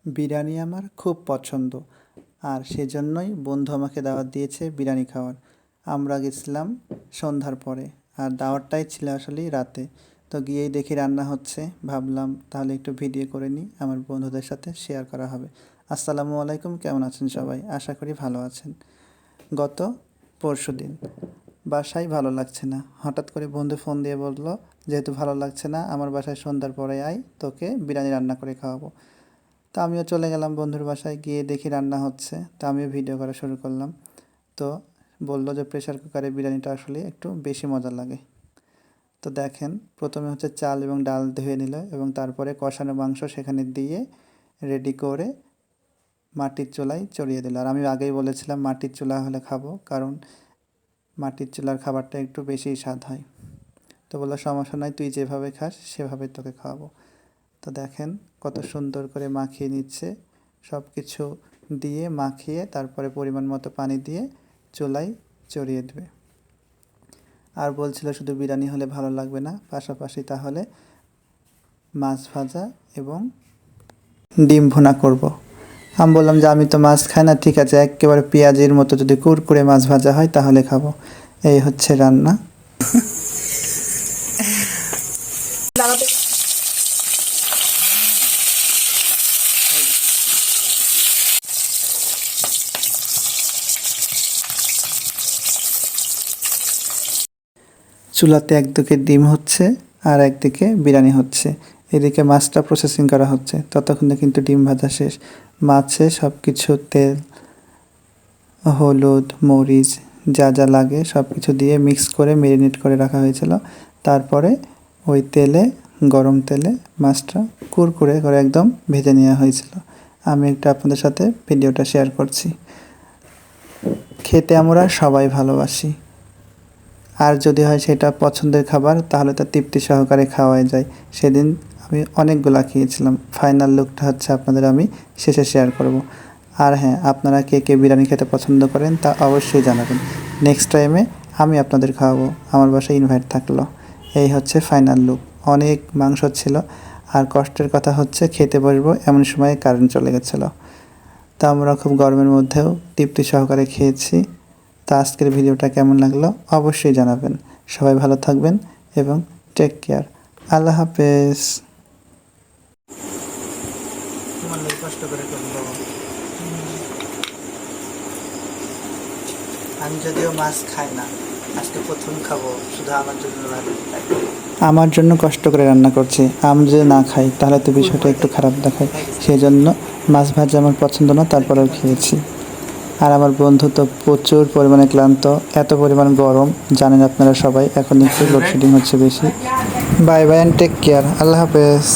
বিরিয়ানি আমার খুব পছন্দ, আর সেজন্যই বন্ধু আমাকে দাওয়াত দিয়েছে বিরিয়ানি খাওয়ার। আমরা গেছিলাম সন্ধ্যার পরে, আর দাওয়াতটাই ছিল আসলেই রাতে। তো গিয়েই দেখি রান্না হচ্ছে, ভাবলাম তাহলে একটু ভিডিও করে নিই, আমার বন্ধুদের সাথে শেয়ার করা হবে। আসসালামু আলাইকুম, কেমন আছেন সবাই? আশা করি ভালো আছেন। গত পরশুদিন বাসায় ভালো লাগছে না, হঠাৎ করে বন্ধু ফোন দিয়ে বলল, যেহেতু ভালো লাগছে না আমার বাসায় সন্ধ্যার পরে আয়, তোকে বিরিয়ানি রান্না করে খাওয়াবো। তো আমিও চলে গেলাম বন্ধুর বাসায়, গিয়ে দেখি রান্না হচ্ছে, তো আমিও ভিডিও করা শুরু করলাম। তো বললো যে প্রেশার কুকারে বিরিয়ানিটা আসলে একটু বেশি মজা লাগে। তো দেখেন, প্রথমে হচ্ছে চাল এবং ডাল ধুয়ে নিল, এবং তারপরে কষানো মাংস সেখানে দিয়ে রেডি করে মাটির চুলায় চড়িয়ে দিল। আর আমি আগেই বলেছিলাম মাটির চুলা হলে খাবো, কারণ মাটির চুলার খাবারটা একটু বেশিই স্বাদ হয়। তো বললো সমস্যা নয়, তুই যেভাবে খাস সেভাবে তোকে খাওয়াবো। তো দেখেন কত সুন্দর করে মাখিয়ে নিচ্ছে, সব কিছু দিয়ে মাখিয়ে তারপরে পরিমাণ মতো পানি দিয়ে চুলায় চড়িয়ে দেবে। আর বলছিল শুধু বিরিয়ানি হলে ভালো লাগবে না, পাশাপাশি তাহলে মাছ ভাজা এবং ডিম ভুনা করব। আমি বললাম যে আমি তো মাছ খাই না, ঠিক আছে একেবারে পেঁয়াজের মতো যদি কুরকুরে মাছ ভাজা হয় তাহলে খাবো। এই হচ্ছে রান্না। চুলাতে একদিকে ডিম হচ্ছে আর একদিকে বিরিয়ানি হচ্ছে, এদিকে মাছটা প্রসেসিং করা হচ্ছে, ততক্ষণে কিন্তু ডিম ভাজা শেষ। মাছে সব কিছু তেল, হলুদ, মরিচ যা যা লাগে সব কিছু দিয়ে মিক্স করে ম্যারিনেট করে রাখা হয়েছিল। তারপরে ওই তেলে, গরম তেলে মাছটা কুরকুরে করে একদম ভেজে নেওয়া হয়েছিল। আমি একটু আপনাদের সাথে ভিডিওটা শেয়ার করছি। খেতে আমরা সবাই ভালোবাসি, আর যদি হয় সেটা পছন্দের খাবার তাহলে তো তৃপ্তি সহকারে খাওয়াই যায়। সেদিন আমি অনেকগুলা খেয়েছিলাম। ফাইনাল লুকটা হচ্ছে আপনাদের আমি শেষে শেয়ার করব। আর হ্যাঁ, আপনারা কে কে বিরিয়ানি খেতে পছন্দ করেন তা অবশ্যই জানাবেন। নেক্সট টাইমে আমি আপনাদের খাওয়াবো, আমার বাসায় ইনভাইট থাকলো। এই হচ্ছে ফাইনাল লুক। অনেক মাংস ছিল, আর কষ্টের কথা হচ্ছে খেতে বসবো এমন সময় কারেন্ট চলে গেছিলো। তা আমরা খুব গরমের মধ্যেও তৃপ্তি সহকারে খেয়েছি। তো আজকের ভিডিওটা কেমন লাগলো অবশ্যই জানাবেন। সবাই ভালো থাকবেন এবং টেক কেয়ার। আল্লাহ হাফেজ। কষ্ট করে আমি যদিও মাছ খাই না, আজকে প্রথম খাবো, শুধু আমার জন্য কষ্ট করে রান্না করছি। আমি যদি না খাই তাহলে তো বিষয়টা একটু খারাপ দেখায়, সেই জন্য মাছ ভাজা আমার পছন্দ না, তারপরেও খেয়েছি। আর আমার বন্ধু তো প্রচুর পরিমাণে ক্লান্ত, এত পরিমাণ গরম জানেন আপনারা সবাই। এখন একটু লোডশেডিং হচ্ছে বেশি। Bye bye and take care. আল্লাহ হাফেজ।